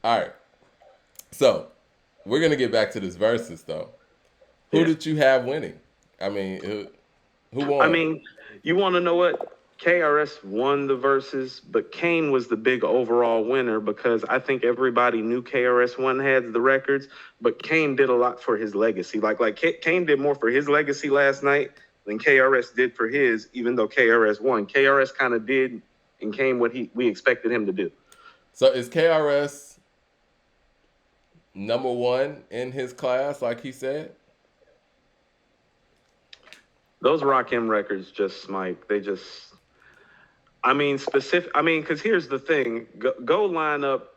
All right. So we're gonna get back to this versus though. Who Yeah. did you have winning? I mean, who I won? mean, you want to know what? KRS won the verses, but Kane was the big overall winner because I think everybody knew KRS-One had the records, but Kane did a lot for his legacy. Kane did more for his legacy last night than KRS did for his, even though KRS won. KRS kind of did and Kane what we expected him to do. So is KRS number one in his class, like he said? Those Rakim records just, Mike, they just, I mean, specific. I mean, because here's the thing: go line up.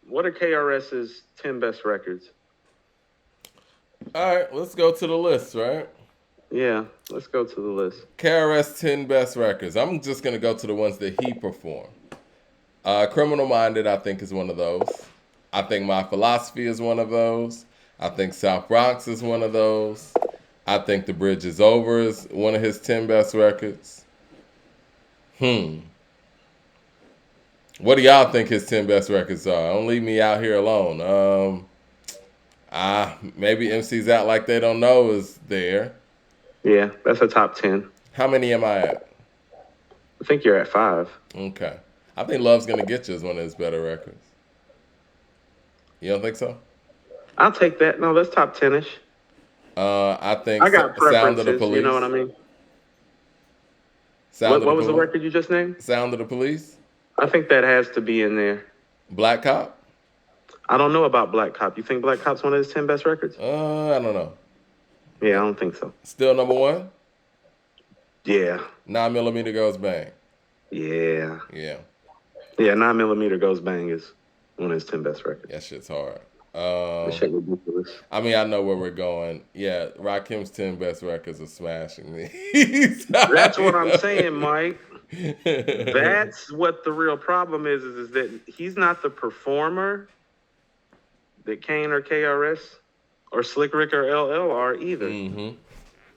What are KRS's 10 best records? All right, let's go to the list, right? Yeah, let's go to the list. KRS 10 best records. I'm just gonna go to the ones that he performed. Criminal Minded, I think, is one of those. I think My Philosophy is one of those. I think South Bronx is one of those. I think The Bridge is Over is one of his 10 best records. What do y'all think his 10 best records are? Don't leave me out here alone. Maybe MC's Out Like They Don't Know is there. Yeah, that's a top 10. How many am I at? I think you're at five. Okay. I think Love's Gonna Get You is one of his better records. You don't think so? I'll take that. No, that's top 10 ish. I think I got Sound of the preferences. You know what I Police. mean? Sound of the What was the Police. record you just named? Sound of the Police. I think that has to be in there. Black Cop. I don't know about Black Cop. You think Black Cop's one of his 10 best records? I don't know. Yeah, I don't think so. Still number one. Yeah. 9mm Goes Bang. Yeah. Yeah, Yeah, 9mm Goes Bang is one of his 10 best records. that shit's hard. That shit ridiculous. I mean, I know where we're going. Yeah, Rakim's 10 best records are smashing these. That's what I'm saying, Mike. That's what the real problem is that he's not the performer that Kane or KRS or Slick Rick or LL are either. Mm-hmm.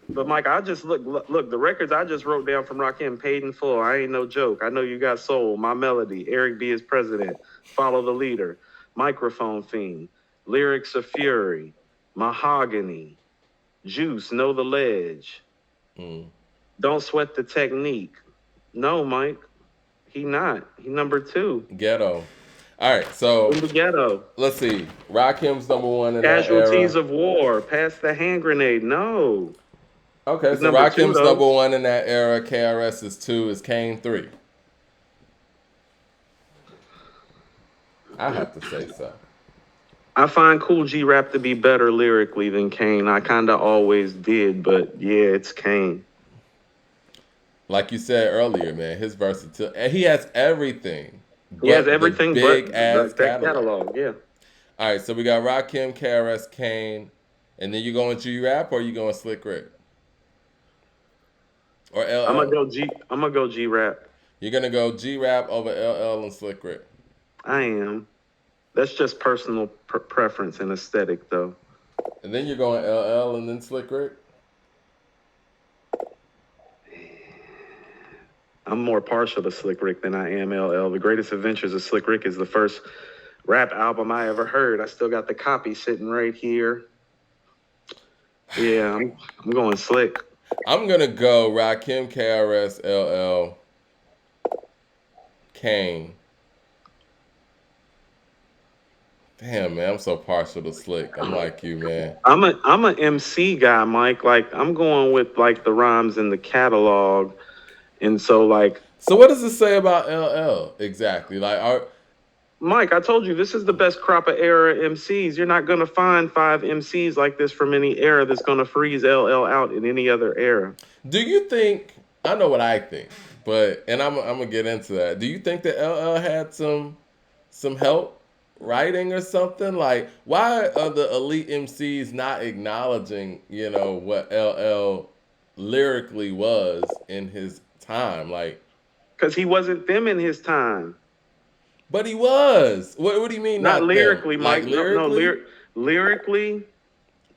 But Mike, I just look the records I just wrote down from Rakim, Paid in Full. I ain't no joke. I know you got soul, My Melody, Eric B is President, Follow the Leader, Microphone Fiend, Lyrics of Fury, Mahogany, Juice, Know the Ledge, Don't Sweat the Technique. No, Mike, he not. He number two. Ghetto. All right, so In the Ghetto. let's see. Rakim's number one in that Casualties era. of War, Pass the Hand Grenade. No. Okay, It's so number two, Rakim's though. number one in that era. KRS is two. Is Kane three? I have to say so. I find Cool G Rap to be better lyrically than Kane. I kind of always did, but yeah, it's Kane. Like you said earlier, man, his versatility. And he has everything. He has But the everything big but ass that catalog. catalog. Yeah. All right, so we got Rakim, KRS, Kane, and then you going G Rap or you going Slick Rick or I'm gonna LL? go G. I'm gonna go G Rap. You're gonna go G Rap over LL and Slick Rick. I am. That's just personal preference and aesthetic, though. And then you're going LL and then Slick Rick. I'm more partial to Slick Rick than I am LL. The Greatest Adventures of Slick Rick is the first rap album I ever heard. I still got the copy sitting right here. Yeah, I'm going Slick. I'm gonna go Rakim, KRS, LL, Kane. Damn, man, I'm so partial to Slick. I'm like you, man. I'm a MC guy, Mike. Like I'm going with like the rhymes in the catalog, and so like So what does it say about LL exactly? Like, Mike, I told you this is the best crop of era MCs. You're not gonna find five MCs like this from any era that's gonna freeze LL out in any other era. do you think? I know what I think, but and I'm gonna get into that. Do you think that LL had some help writing or something? Like, why are the elite MCs not acknowledging, what LL lyrically was in his time? Like, Because he wasn't them in his time. but he was. What do you mean Not not them? lyrically, Like Mike. No, lyrically? lyrically,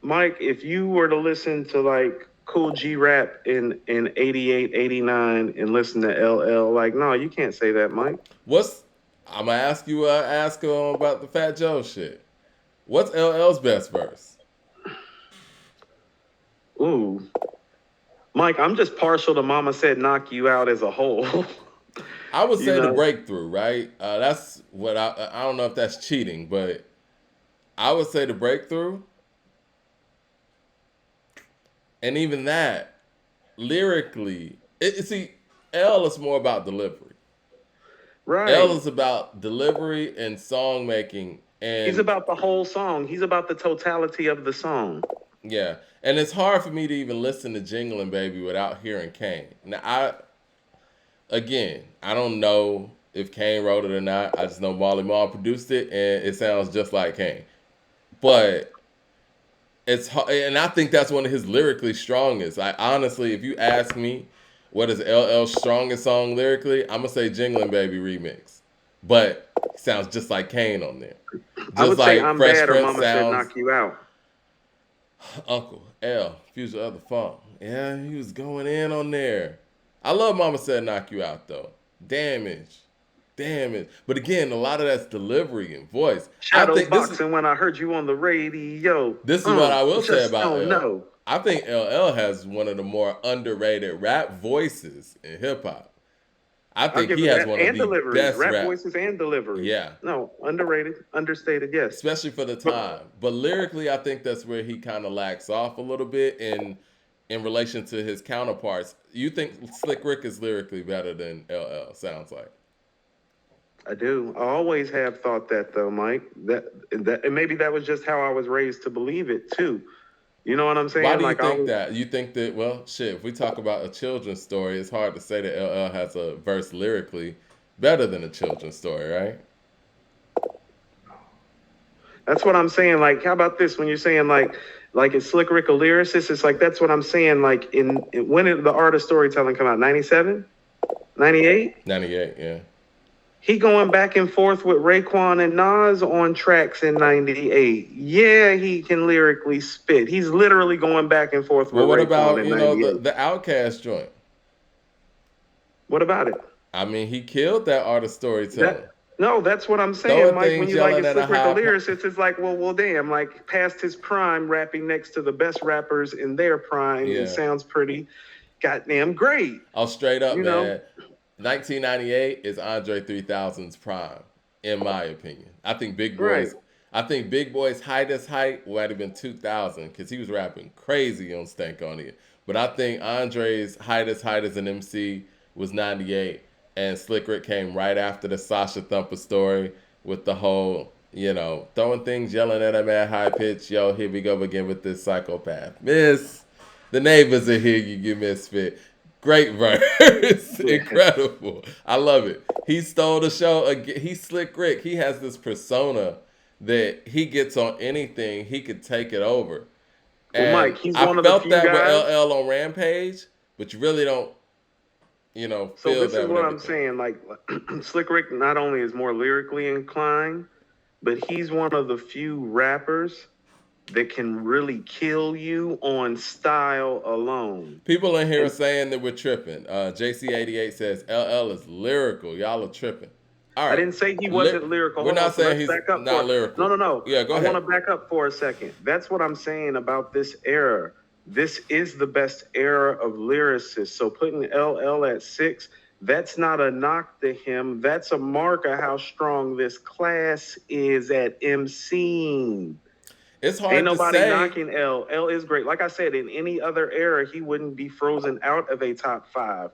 Mike, if you were to listen to like Cool G Rap in 88, 89 and listen to LL, like, no, you can't say that, Mike. What's I'm gonna ask about the Fat Joe shit. What's LL's best verse? Ooh, Mike, I'm just partial to Mama Said Knock You Out as a whole. I would You say the know, breakthrough, right? That's what I don't know if that's cheating, but I would say the breakthrough, and even that lyrically, see, L is more about delivery. L right. is about delivery and song making, He's and about the whole song. He's about the totality of the song. yeah, and it's hard for me to even listen to "Jingling Baby" without hearing Kane. Now, I don't know if Kane wrote it or not. I just know Marley Marl produced it, and it sounds just like Kane. But it's hard, and I think that's one of his lyrically strongest. Like honestly, if you ask me, what is LL's strongest song lyrically, I'm gonna say "Jingling Baby" remix. But he sounds just like Kane on there, I just would say like I'm Fresh bad or Prince Mama Said sounds. Knock You Out. Uncle L, Future of the Funk. Yeah, he was going in on there. I love Mama Said Knock You Out though. Damage. Damage. But again, a lot of that's delivery and voice. I Shadow think boxing when I heard you on the radio. this is what I will say Just about don't L. know. I think LL has one of the more underrated rap voices in hip hop. I I'll think give he it has that. one of And the delivery. best Rap rap. voices and delivery. Yeah, No, underrated, understated, yes. especially for the But time. But lyrically, I think that's where he kind of lacks off a little bit in relation to his counterparts. You think Slick Rick is lyrically better than LL? Sounds like. I do. I always have thought that though, Mike. And maybe that was just how I was raised to believe it too. You know what I'm Why saying? do you Like I think was that? You think that? Well, shit. If we talk about a children's story, it's hard to say that LL has a verse lyrically better than a children's story, right? That's what I'm saying. Like, how about this? When you're saying like it's Slick Rick a lyricist, it's like that's what I'm saying. Like when did the art of storytelling come out? 97? 98? 98, yeah. He going back and forth with Raekwon and Nas on tracks in 98. Yeah, he can lyrically spit. He's literally going back and forth with Well, what Raekwon about in the 98. the Outcast joint? What about it? I mean, he killed that art of storytelling. That no, that's what I'm saying, Throwing Mike. When things, you like yelling it's at a Slick Rick a high. lyricist, it's like, well, damn, like past his prime, rapping next to the best rappers in their prime, it Yeah. sounds pretty goddamn great. Oh, straight up, You know, man. 1998 is Andre 3000's prime, in my opinion. right? I think Big Boy's height would have been 2000 because he was rapping crazy on Stankonia. But I think Andre's height as an MC was 98, and Slick Rick came right after the Sasha Thumper story with the whole, throwing things, yelling at him at high pitch. Yo, here we go again with this psychopath. Miss, the neighbors are here, you misfit. Great verse. Yeah. Incredible. I love it. He stole the show. He's Slick Rick. He has this persona that he gets on anything, he could take it over. Well, And Mike, he's I one of the felt few that with guys. LL on Rampage, but you really don't, So feel this is that with what I'm everything. saying. Like Slick Rick not only is more lyrically inclined, but he's one of the few rappers that can really kill you on style alone. People in here are And saying that we're tripping. JC88 says LL is lyrical. Y'all are tripping. All I right. didn't say he wasn't lyrical. We're Hold on. not So saying let's he's back up not for no, lyrical. no, no. Yeah, go I want ahead. to back up for a second. That's what I'm saying about this era. This is the best era of lyricists. So putting LL at 6, that's not a knock to him. That's a mark of how strong this class is at MCing. It's Ain't hard to nobody say. knocking L. L is great. Like I said, in any other era, he wouldn't be frozen out of a top 5.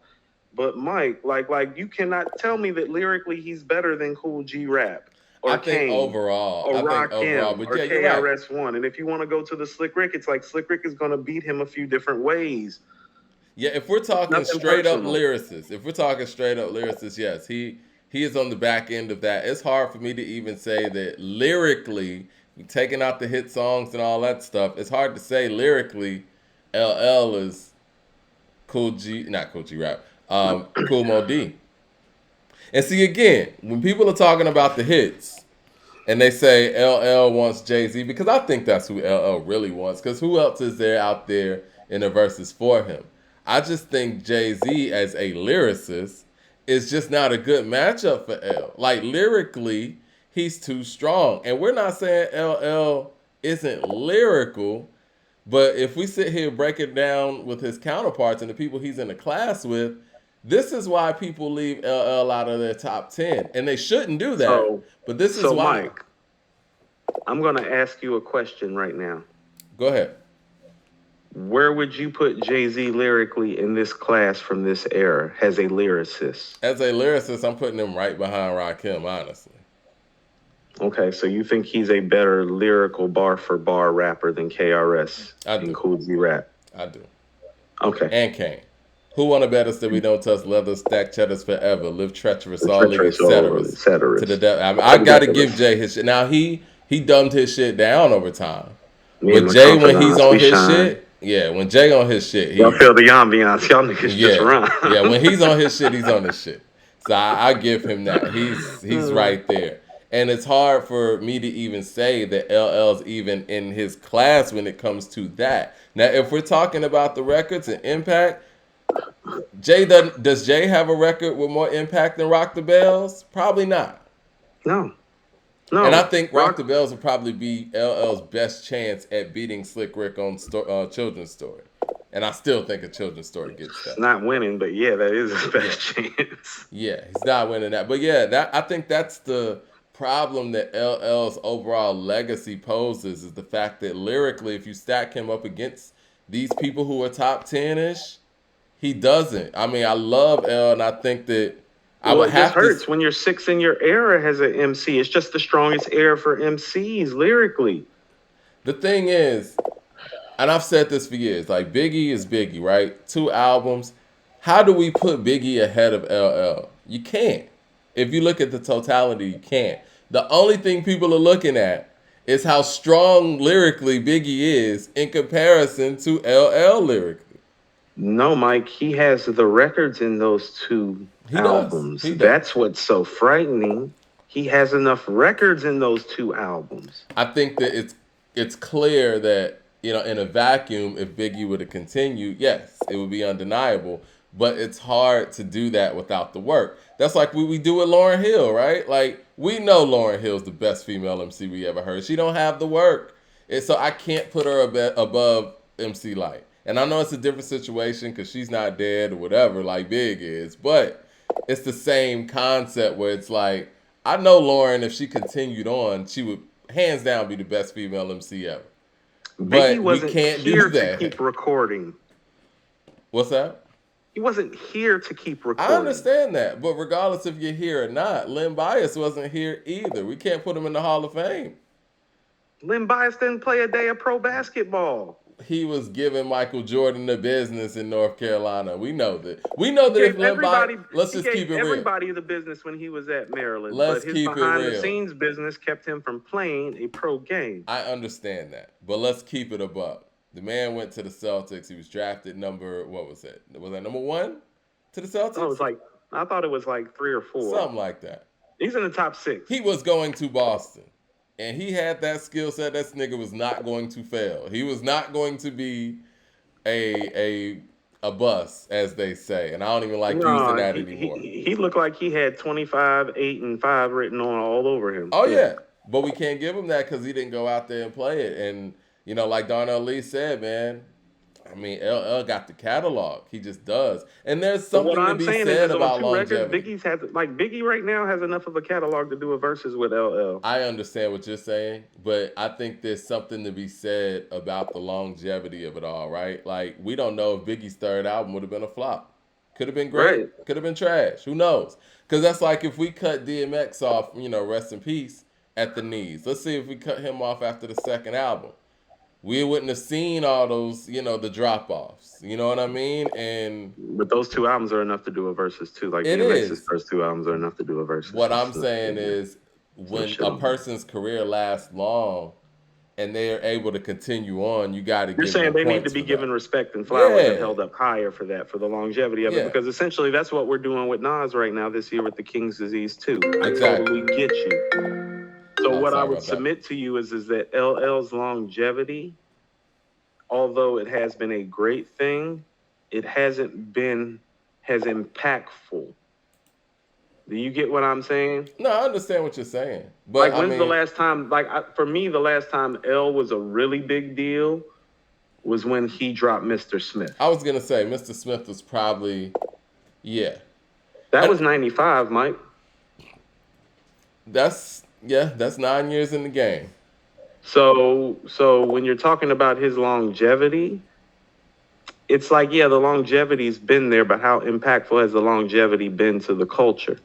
But Mike, like you cannot tell me that lyrically he's better than Cool G Rap I or think Kane overall, or I think overall, Rakim but or yeah, you're right. KRS-One. And if you want to go to the Slick Rick, it's like Slick Rick is going to beat him a few different ways. Yeah, if we're It's talking nothing straight up personal. lyricists, yes, he is on the back end of that. It's hard for me to even say that lyrically, taking out the hit songs and all that stuff. It's hard to say lyrically, LL is not Cool G Rap, Cool Mo D. And see again, when people are talking about the hits, and they say LL wants Jay-Z, because I think that's who LL really wants, because who else is there out there in the verses for him? I just think Jay-Z as a lyricist is just not a good matchup for L. Like lyrically, he's too strong. And we're not saying LL isn't lyrical, but if we sit here break it down with his counterparts and the people he's in the class with, this is why people leave LL out of their top 10. And they shouldn't do that. So, But this is so why. Mike, I'm going to ask you a question right now. Go ahead. Where would you put Jay-Z lyrically in this class from this era as a lyricist? As a lyricist, I'm putting him right behind Rakim, honestly. Okay, so you think he's a better lyrical bar for bar rapper than KRS and Cool G Rap? I do. Okay. And Kane. Who wanna bet us that we don't touch leather, stack cheddars forever, live treacherous, all live etc. to the devil? I gotta give Jay his shit. Now he dumbed his shit down over time. But Jay, when he's on his shit, when Jay on his shit, y'all feel the ambiance. Y'all niggas just run. When he's on his shit, he's on his shit. So I give him that. He's right there. And it's hard for me to even say that LL's even in his class when it comes to that. Now, if we're talking about the records and impact, does Jay have a record with more impact than Rock the Bells? Probably not. No. And I think Rock the Bells would probably be LL's best chance at beating Slick Rick on Children's Story. And I still think a Children's Story gets that. Not winning, but yeah, that is his best chance. Yeah, he's not winning that. But yeah, I think that's the problem that LL's overall legacy poses, is the fact that lyrically, if you stack him up against these people who are top 10-ish, he doesn't. I mean, I love L, and I think that I would have to. It hurts when you're six in your era as an MC. It's just the strongest era for MCs lyrically. The thing is, and I've said this for years, like Biggie is Biggie, right? 2 albums. How do we put Biggie ahead of LL? You can't. If you look at the totality, you can't. The only thing people are looking at is how strong lyrically Biggie is in comparison to LL lyrically. No, Mike, he has the records in those 2 albums. That's what's so frightening. He has enough records in those 2 albums. I think that it's clear that, in a vacuum, if Biggie would have continued, yes, it would be undeniable. But it's hard to do that without the work. That's like what we do with Lauryn Hill, right? Like, we know Lauryn Hill's the best female MC we ever heard. She don't have the work. And so I can't put her above MC Lyte. And I know it's a different situation because she's not dead or whatever, like Big is. But it's the same concept where it's like, I know Lauryn, if she continued on, she would hands down be the best female MC ever. Biggie wasn't here to keep recording. What's that? He wasn't here to keep recording. I understand that, but regardless if you're here or not, Len Bias wasn't here either. We can't put him in the Hall of Fame. Len Bias didn't play a day of pro basketball. He was giving Michael Jordan the business in North Carolina. We know that. We know that if Len Bias, let's just keep it real. Everybody the business when he was at Maryland. But his behind-the-scenes business kept him from playing a pro game. I understand that, but let's keep it above. The man went to the Celtics. He was drafted number, what was it? Was that number 1 to the Celtics? Oh, I thought it was like 3 or 4. Something like that. He's in the top 6. He was going to Boston. And he had that skill set. That nigga was not going to fail. He was not going to be a bust, as they say. And I don't even like using that anymore. He looked like he had 25, 8, and 5 written on all over him. Oh, yeah. But we can't give him that because he didn't go out there and play it. And, like Darnell Lee said, man, I mean, LL got the catalog. He just does. And there's something to be said about longevity. Biggie right now has enough of a catalog to do a versus with LL. I understand what you're saying, but I think there's something to be said about the longevity of it all, right? Like, we don't know if Biggie's 3rd album would have been a flop. Could have been great. Right. Could have been trash. Who knows? Because that's like if we cut DMX off, rest in peace, at the knees. Let's see if we cut him off after the 2nd album. We wouldn't have seen all those, the drop-offs. You know what I mean? But those 2 albums are enough to do a versus too. Like DMX's first 2 albums are enough to do a versus. What I'm saying is, when a person's career lasts long and they are able to continue on, you got to. You're saying they need to be given respect and flowers and held up higher for that, for the longevity of it, because essentially that's what we're doing with Nas right now this year with the King's Disease 2. I totally get you. So what I would submit to you is that LL's longevity, although it has been a great thing, it hasn't been as impactful Do you get what I'm saying? No, I understand what you're saying, but Like, I when's the mean, last time? Like, for me, the last time L was a really big deal was when he dropped Mr. Smith. I was gonna say Mr. Smith was probably, yeah, That and was '95, Mike. that's 9 years in the game. So when you're talking about his longevity, it's like, yeah, the longevity's been there, but how impactful has the longevity been to the culture?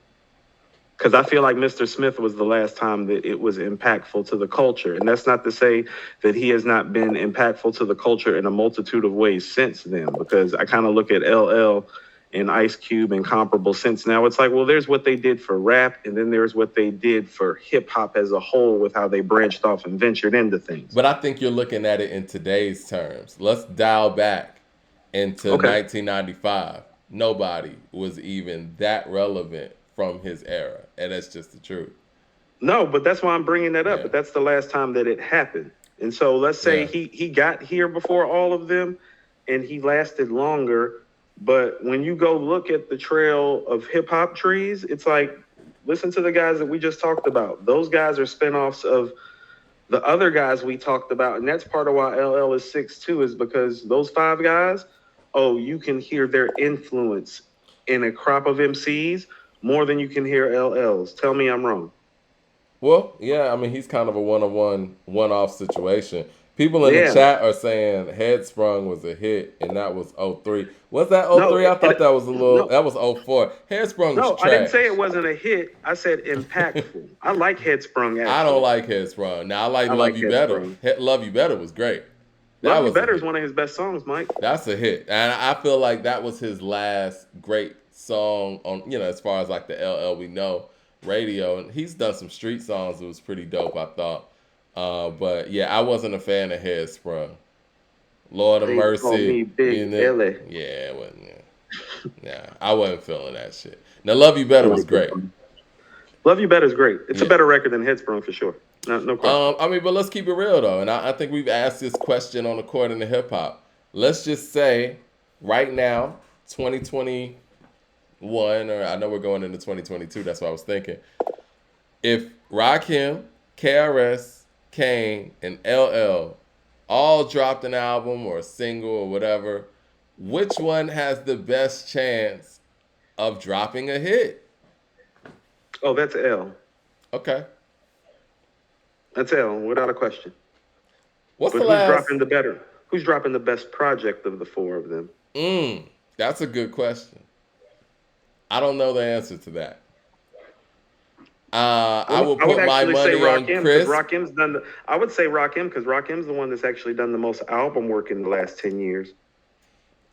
Because I feel like Mr. Smith was the last time that it was impactful to the culture. And that's not to say that he has not been impactful to the culture in a multitude of ways since then, because I kind of look at LL and Ice Cube and comparable since now. It's like, well, there's what they did for rap, and then there's what they did for hip hop as a whole with how they branched off and ventured into things. But I think you're looking at it in today's terms. Let's dial back into Okay. 1995. Nobody was even that relevant from his era, and that's just the truth. No, but that's why I'm bringing that up. Yeah. But that's the last time that it happened. And so let's say Yeah. he got here before all of them, and he lasted longer. But when you go look at the trail of hip hop trees, it's like, listen to the guys that we just talked about. Those guys are spinoffs of the other guys we talked about, and that's part of why LL is 6'2", is because those five guys, oh, you can hear their influence in a crop of MCs more than you can hear LL's. Tell me I'm wrong. Well, yeah, I mean, he's kind of a one-on-one, one-off situation. People in the Yeah. chat are saying Headsprung was a hit, and that was '03. Was that No, '03? I thought that was a little, no, that was '04. Headsprung was no, I didn't say trash. it wasn't a hit. I said impactful. I like Headsprung, I don't actually. like Headsprung. Now, I like I Love like You Better. Headsprung. Love You Better was great. That Love You was a Better is hit. one of his best songs, Mike. That's a hit. And I feel like that was his last great song on, as far as like the LL we know radio. And he's done some street songs that was pretty dope, I thought. But yeah, I wasn't a fan of Headsprung. Lord of They call Mercy, me Big Illy. yeah, it wasn't. Yeah, I wasn't feeling that shit. Now, Love You I Better was like great. Headsprung. Love You Better is great. It's a Yeah. better record than Headsprung for sure. No question. I mean, but let's keep it real though, and I think we've asked this question on According to Hip Hop. Let's just say, right now, 2021, or I know we're going into 2022. That's what I was thinking. If Rakim, KRS, Kane, and LL all dropped an album or a single or whatever, which one has the best chance of dropping a hit? Oh, that's L. Okay. That's L, without a question. What's But the who's last? dropping the better? Who's dropping the best project of the four of them? That's a good question. I don't know the answer to that. I will I would put my actually say money on Rakim, because Chris. Rakim's done the. I would say Rakim because Rakim's the one that's actually done the most album work in the last 10 years.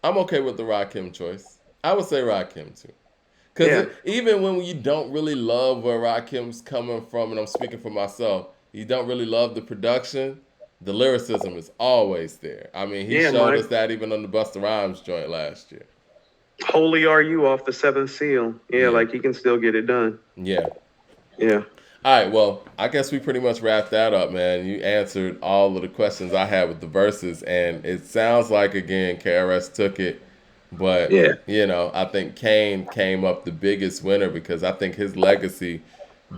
I'm okay with the Rakim choice. I would say Rakim too. Yeah. Because even when you don't really love where Rakim's coming from, and I'm speaking for myself, you don't really love the production, the lyricism is always there. I mean, he Yeah, showed Mike. us that even on the Busta Rhymes joint last year. Holy Are You off the Seventh Seal. Yeah, Yeah. like he can still get it done. Yeah. Yeah. All right, well, I guess we pretty much wrapped that up, man. You answered all of the questions I had with the verses, and it sounds like, again, KRS took it. But, Yeah. I think Kane came up the biggest winner because I think his legacy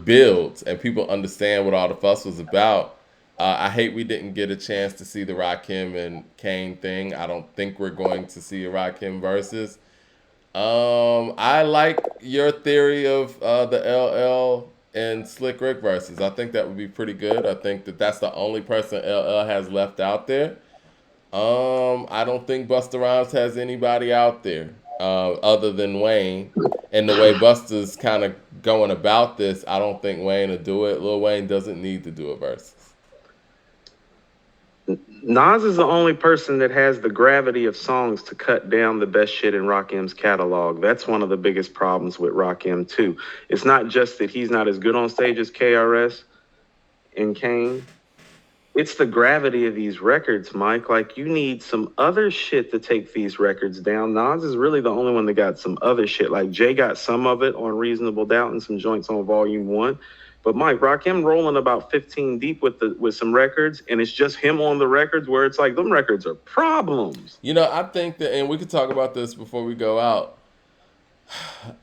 builds and people understand what all the fuss was about. I hate we didn't get a chance to see the Rakim and Kane thing. I don't think we're going to see a Rakim versus. I like your theory of the LL and Slick Rick versus. I think that would be pretty good. I think that that's the only person LL has left out there. I don't think Busta Rhymes has anybody out there other than Wayne. And the way Busta's kind of going about this, I don't think Wayne will do it. Lil Wayne doesn't need to do a versus. Nas is the only person that has the gravity of songs to cut down the best shit in Rakim's catalog. That's one of the biggest problems with Rakim too. It's not just that he's not as good on stage as KRS and Kane. It's the gravity of these records, Mike. Like, you need some other shit to take these records down. Nas is really the only one that got some other shit. Like, Jay got some of it on Reasonable Doubt and some joints on Volume 1. But Mike, Rakim rolling about 15 deep with some records, and it's just him on the records where it's like, them records are problems. I think that, and we could talk about this before we go out.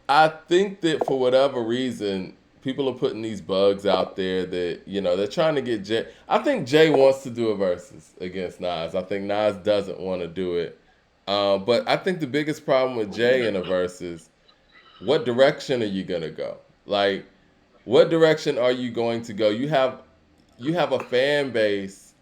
I think that for whatever reason, people are putting these bugs out there that they're trying to get Jay. I think Jay wants to do a versus against Nas. I think Nas doesn't want to do it. But I think the biggest problem with Jay in a versus, what direction are you gonna go? Like, what direction are you going to go? You have a fan base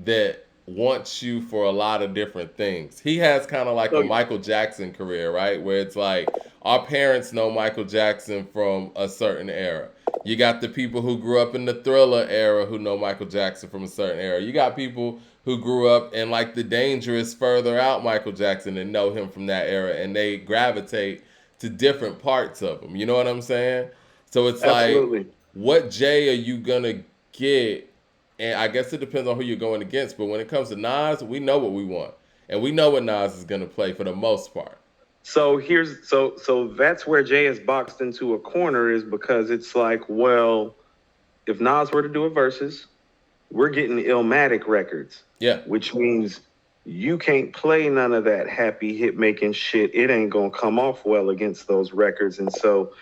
that wants you for a lot of different things. He has kind of like a So Michael Jackson career, right? Where it's like our parents know Michael Jackson from a certain era. You got the people who grew up in the Thriller era who know Michael Jackson from a certain era. You got people who grew up in like the dangerous further out Michael Jackson and know him from that era, and they gravitate to different parts of him. You know what I'm saying? So it's like, absolutely. what Jay are you gonna get? And I guess it depends on who you're going against. But when it comes to Nas, we know what we want, and we know what Nas is gonna play for the most part. So that's where Jay is boxed into a corner, is because it's like, well, if Nas were to do a versus, we're getting Illmatic records, Yeah, which means you can't play none of that happy hit making shit. It ain't gonna come off well against those records. And so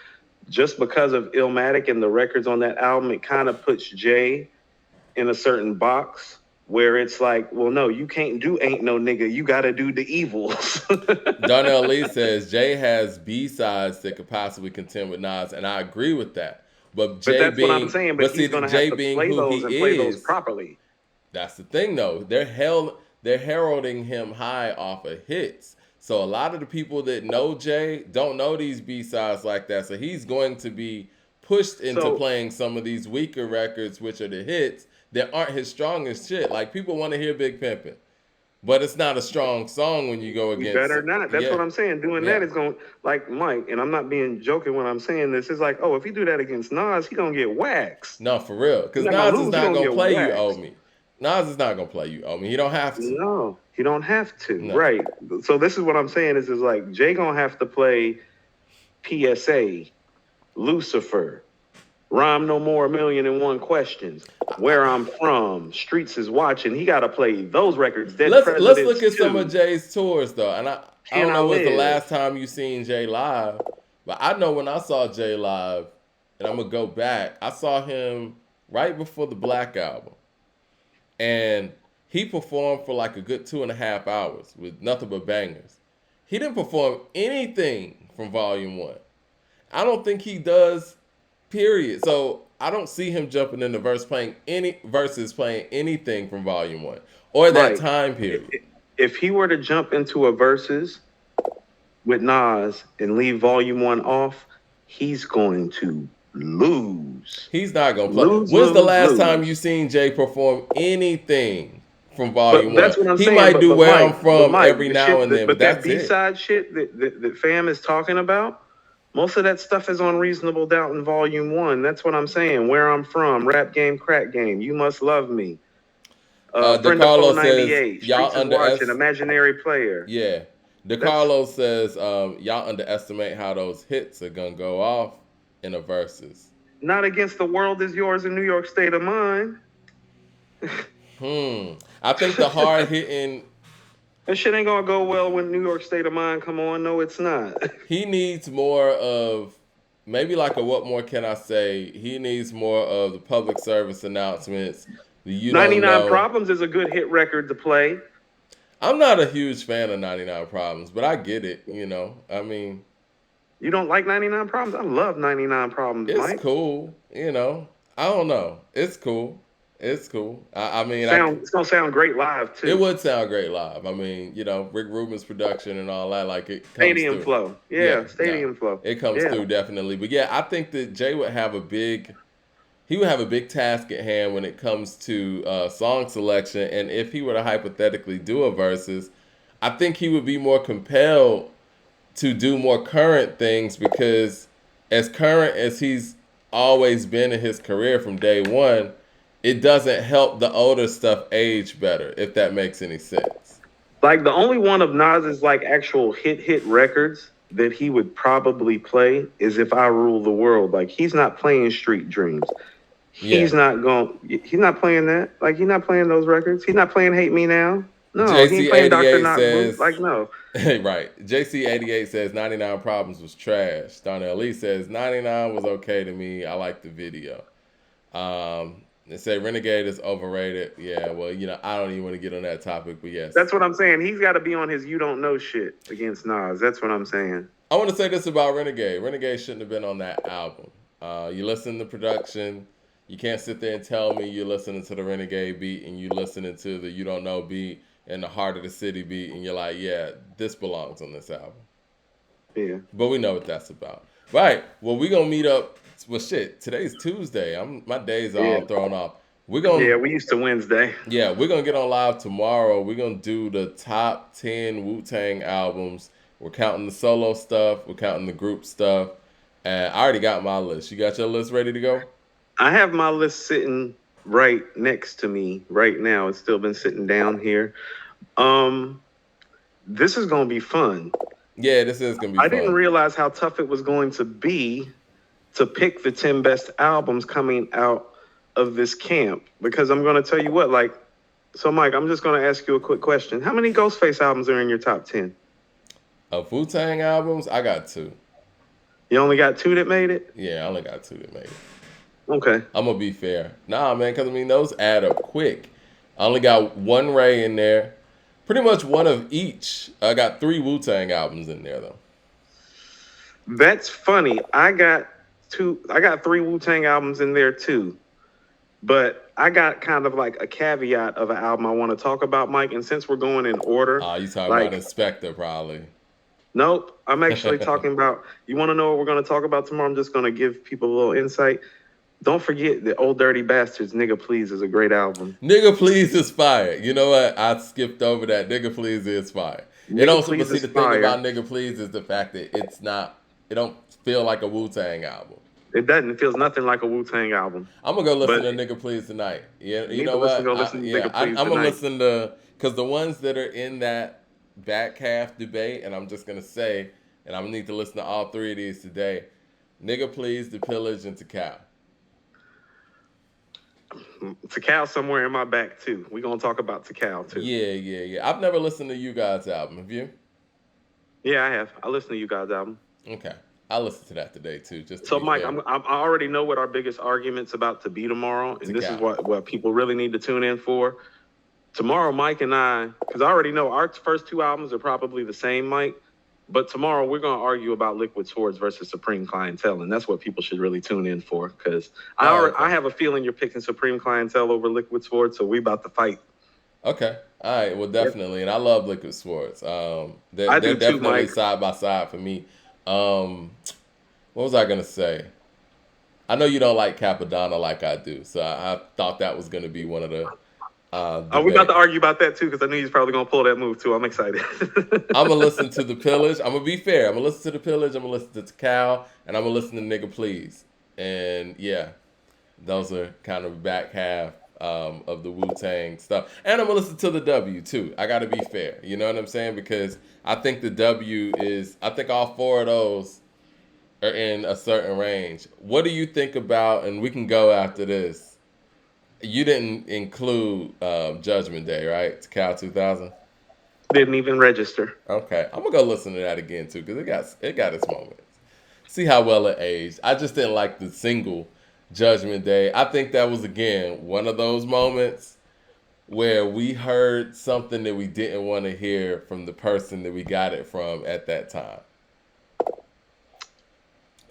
just because of Illmatic and the records on that album, it kind of puts Jay in a certain box where it's like, well, no, you can't do Ain't No Nigga. You got to do The Evils. Darnell Lee says Jay has B sides that could possibly contend with Nas, and I agree with that. But But Jay that's what I'm being, saying. But but he's see, going to have Jay to being play who those he and play those is, properly. that's the thing though. They're heralding him high off of hits. So a lot of the people that know Jay don't know these B sides like that. So he's going to be pushed into So playing some of these weaker records, which are the hits that aren't his strongest shit. Like, people want to hear Big Pimpin', but it's not a strong song when you go you against. better not. That's Yeah, what I'm saying. Doing yeah. that is going, like Mike, and I'm not being joking when I'm saying this. It's like, oh, if he do that against Nas, he going to get waxed. No, for real. He's Because not going to Nas is lose. He not going to gonna get play You Owe waxed. Me. Nas is not gonna play You Owe Me. He don't have to. No, he don't have to. No. Right. So this is what I'm saying is like Jay going to have to play PSA, Lucifer, Rhyme No More, 1,000,001 Questions, Where I'm From, Streets Is Watching. He got to play those records. Dead Let's Presidents look at some too. of Jay's tours though. And I Can don't I know when's the Live? last time you seen Jay live, but I know when I saw Jay live, and I'm gonna go back, I saw him right before the Black album. And he performed for like a good 2.5 hours with nothing but bangers. He didn't perform anything from Volume 1. I don't think he does, period. So I don't see him jumping in the verses playing anything from Volume 1 or that Right. time period. If he were to jump into a verses with Nas and leave Volume 1 off, he's going to lose. He's not gonna play. Lose, When's the lose, last time lose. you seen Jay perform anything from Volume But 1? that's what I'm He saying. might do But Where I'm Mike, From every now and then, but but that that's B it. side shit that fam is talking about, most of that stuff is on Reasonable Doubt in Volume 1. That's what I'm saying. Where I'm From, Rap Game, Crack Game, You Must Love Me, Friend of Foe DeCarlo says 98, y'all Streets Is Watching, underestimate. Imaginary Player. Yeah, That's DeCarlo says y'all underestimate how those hits are gonna go off in a verses. Not Against the World Is Yours in New York State of Mind. I think the hard hitting. That shit ain't gonna go well when New York State of Mind come on. No, it's not. He needs more of, maybe like a What More Can I Say. He needs more of the public service announcements. The You Don't 99 Know. Problems is a good hit record to play. I'm not a huge fan of 99 Problems, but I get it. I mean, You don't like 99 Problems? I love 99 Problems, it's Mike. cool. I don't know. It's cool. It's cool. I mean, It's gonna sound great live too. it would sound great live. I mean, Rick Rubin's production and all that, like, it comes Stadium through. flow. Yeah, Yeah, stadium no, flow. it comes Yeah. through definitely. But yeah, I think that Jay would have a big task at hand when it comes to song selection. And if he were to hypothetically do a versus, I think he would be more compelled to do more current things, because as current as he's always been in his career from day one, it doesn't help the older stuff age better, if that makes any sense. Like the only one of Nas's like actual hit records that he would probably play is If I Rule the World. Like he's not playing Street Dreams. He's not playing that. Like he's not playing those records. He's not playing Hate Me Now. No, he ain't playing Dr. JC88 Not Boot. says Like no. Right. JC88 says 99 Problems was trash. Darnell Lee says 99 was okay to me. I like the video. They say Renegade is overrated. Yeah, well, I don't even want to get on that topic, but yes. That's what I'm saying. He's got to be on his you don't know shit against Nas. That's what I'm saying. I want to say this about Renegade. Renegade shouldn't have been on that album. You listen to production. You can't sit there and tell me you're listening to the Renegade beat and you listening to the You Don't Know beat and the Heart of the City beat, and you're like, yeah, this belongs on this album. Yeah. But we know what that's about. Right. Well, we're going to meet up. Well, shit, today's Tuesday. My days are all thrown off. Yeah, we used to Wednesday. Yeah, we're going to get on live tomorrow. We're going to do the top 10 Wu-Tang albums. We're counting the solo stuff. We're counting the group stuff. And I already got my list. You got your list ready to go? I have my list sitting right next to me right now. It's still been sitting down here. This is going to be fun. Yeah, this is going to be fun. I didn't realize how tough it was going to be to pick the 10 best albums coming out of this camp. Because I'm going to tell you what, so Mike, I'm just going to ask you a quick question. How many Ghostface albums are in your top 10? Of Wu-Tang albums, I got 2. You only got 2 that made it? Yeah, I only got 2 that made it. Okay. I'm going to be fair. Nah, man, because, those add up quick. I only got 1 Ray in there. Pretty much one of each. I got 3 Wu-Tang albums in there, though. That's funny. I got 3 Wu-Tang albums in there, too. But I got kind of like a caveat of an album I want to talk about, Mike. And since we're going in order... you talking about Inspector, probably. Nope. I'm actually talking about... You want to know what we're going to talk about tomorrow? I'm just going to give people a little insight. Don't forget that Old Dirty Bastards, Nigga Please is a great album. Nigga Please is fire. You know what? I skipped over that. Nigga Please is fire. It also, but see, the thing about Nigga Please is the fact that it don't feel like a Wu-Tang album. It doesn't. It feels nothing like a Wu-Tang album. I'm going to go listen to Nigga Please tonight. Yeah, you know what? I'm going to listen to, because the ones that are in that back half debate, and I'm just going to say, and I'm going to need to listen to all 3 of these today, Nigga Please, The Pillage, and Takao. Takao somewhere in my back too. We're gonna talk about Takao too. Yeah. I've never listened to You Guys' album. Have you? Yeah, I have. I listened to You Guys' album. Okay, I'll listen to that today too. So, Mike, I already know what our biggest argument's about to be tomorrow, and this is what people really need to tune in for. Tomorrow, Mike and I, because I already know our first 2 albums are probably the same, Mike. But tomorrow we're going to argue about Liquid Swords versus Supreme Clientele, and that's what people should really tune in for, because I have a feeling you're picking Supreme Clientele over Liquid Swords, so we about to fight. Okay. All right. Well, definitely. And I love Liquid Swords. They're definitely side by side for me. What was I going to say? I know you don't like Capadonna like I do, so I thought that was going to be one of the... we about to argue about that too, because I knew he's probably going to pull that move too. I'm excited. I'm going to listen to The Pillage. I'm going to be fair. I'm going to listen to The Pillage. I'm going to listen to Takao. And I'm going to listen to Nigga Please. And yeah, those are kind of back half of the Wu-Tang stuff. And I'm going to listen to the W too. I got to be fair. You know what I'm saying? Because I think the W is, I think all 4 of those are in a certain range. What do you think about, and we can go after this, you didn't include Judgment Day, right? Takao 2000? Didn't even register. Okay. I'm going to go listen to that again, too, because it got its moments. See how well it aged. I just didn't like the single Judgment Day. I think that was, again, one of those moments where we heard something that we didn't want to hear from the person that we got it from at that time.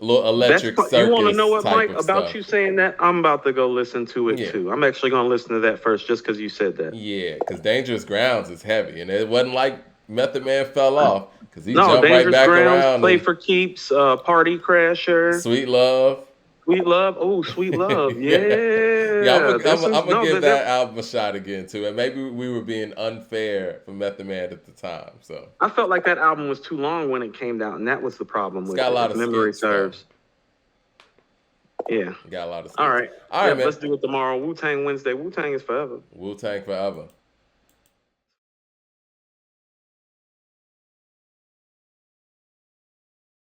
Little Electric Circus. You want to know what, Mike? About stuff. You saying that, I'm about to go listen to it too. I'm actually going to listen to that first, just because you said that. Yeah, because Dangerous Grounds is heavy, and it wasn't like Method Man fell off, because he jumped right back around. Play for Keeps, Party Crasher, Sweet Love. Sweet Love. Oh, Sweet Love. Yeah. I'm gonna give that album a shot again too, and maybe we were being unfair for Method Man at the time. So I felt like that album was too long when it came out, and that was the problem with it. Got a lot of memory serves. Yeah. Got a lot of skits. All right, man. Let's do it tomorrow. Wu-Tang Wednesday. Wu-Tang is forever. Wu-Tang forever.